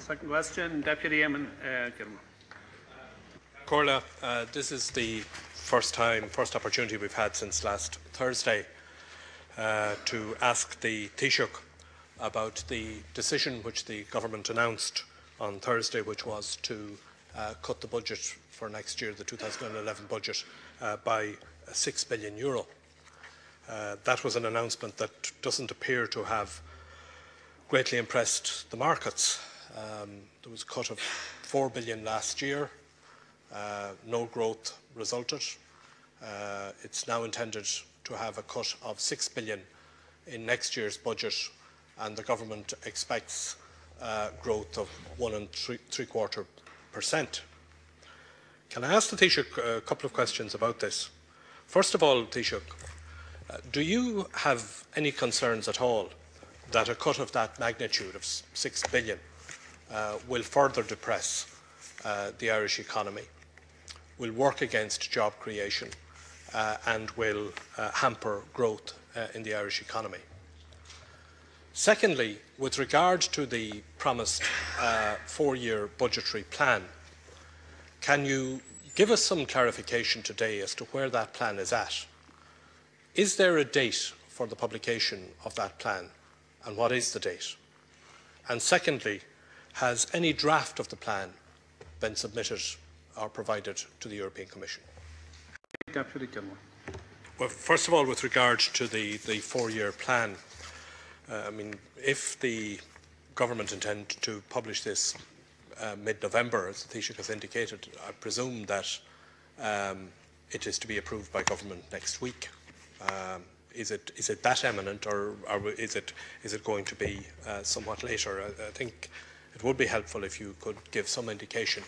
Second question, Deputy Eamon Gilmore. Corla, this is the first opportunity we've had since last Thursday to ask the Taoiseach about the decision which the government announced on Thursday, which was to cut the budget for next year, the 2011 budget, by €6 billion. That was an announcement that doesn't appear to have greatly impressed the markets. There was a cut of €4 billion last year. No growth resulted. It's now intended to have a cut of €6 billion in next year's budget, and the government expects growth of 1.75%. Can I ask the Taoiseach a couple of questions about this? First of all, Taoiseach, do you have any concerns at all that a cut of that magnitude of €6 billion will further depress the Irish economy, will work against job creation and will hamper growth in the Irish economy? Secondly, with regard to the promised four-year budgetary plan, can you give us some clarification today as to where that plan is at? Is there a date for the publication of that plan, and what is the date? And secondly, has any draft of the plan been submitted or provided to the European Commission? Deputy Gilmore. Well, first of all, with regard to the four-year plan, if the government intend to publish this mid-November, as the Taoiseach has indicated, I presume that it is to be approved by government next week. Is it that imminent, or is it going to be somewhat later? I think it would be helpful if you could give some indication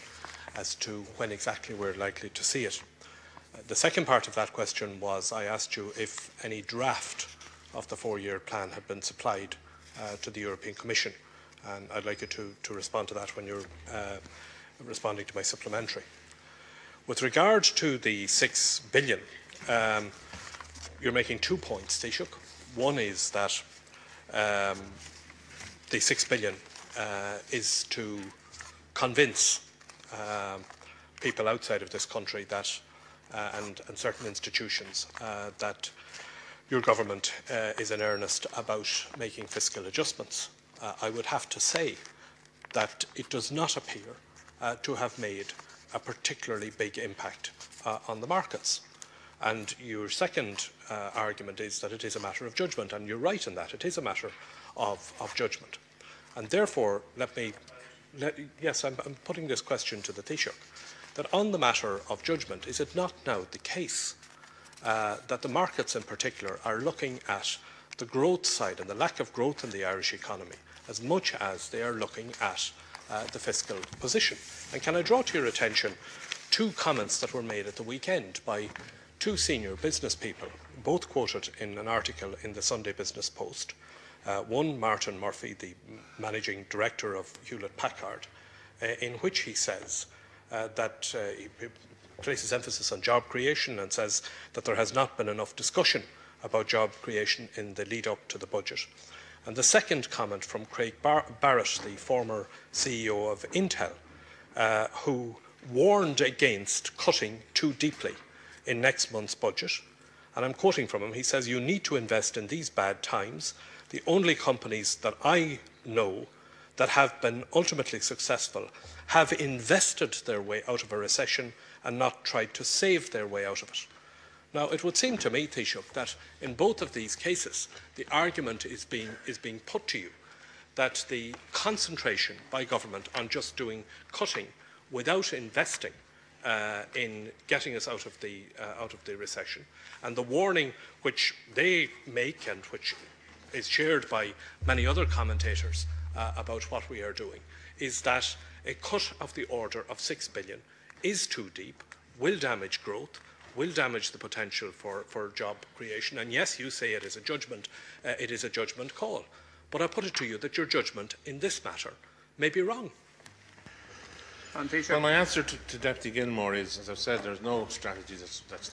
as to when exactly we're likely to see it. The second part of that question was, I asked you if any draft of the four-year plan had been supplied to the European Commission, and I'd like you to respond to that when you're responding to my supplementary. With regard to the €6 billion, you're making 2 points, Taoiseach. One is that the €6 billion is to convince people outside of this country that, and certain institutions, that your government is in earnest about making fiscal adjustments. I would have to say that it does not appear to have made a particularly big impact on the markets. And your second argument is that it is a matter of judgement, and you're right in that. It is a matter of judgement. And therefore, yes, I'm putting this question to the Taoiseach, that on the matter of judgement, is it not now the case that the markets in particular are looking at the growth side and the lack of growth in the Irish economy as much as they are looking at the fiscal position? And can I draw to your attention two comments that were made at the weekend by two senior business people, both quoted in an article in the Sunday Business Post. One, Martin Murphy, the managing director of Hewlett-Packard, in which he says that he places emphasis on job creation and says that there has not been enough discussion about job creation in the lead-up to the budget. And the second comment from Craig Barrett, the former CEO of Intel, who warned against cutting too deeply in next month's budget. And I'm quoting from him. He says, "You need to invest in these bad times. The only companies that I know that have been ultimately successful have invested their way out of a recession and not tried to save their way out of it." Now, it would seem to me, Taoiseach, that in both of these cases, the argument is being put to you that the concentration by government on just doing cutting without investing in getting us out of the recession, and the warning which they make and which is shared by many other commentators about what we are doing, is that a cut of the order of €6 billion is too deep, will damage growth, will damage the potential for job creation. And yes, you say it is a judgment call, but I put it to you that your judgment in this matter may be wrong. Well, my answer to Deputy Gilmore is, as I've said, there's no strategy that's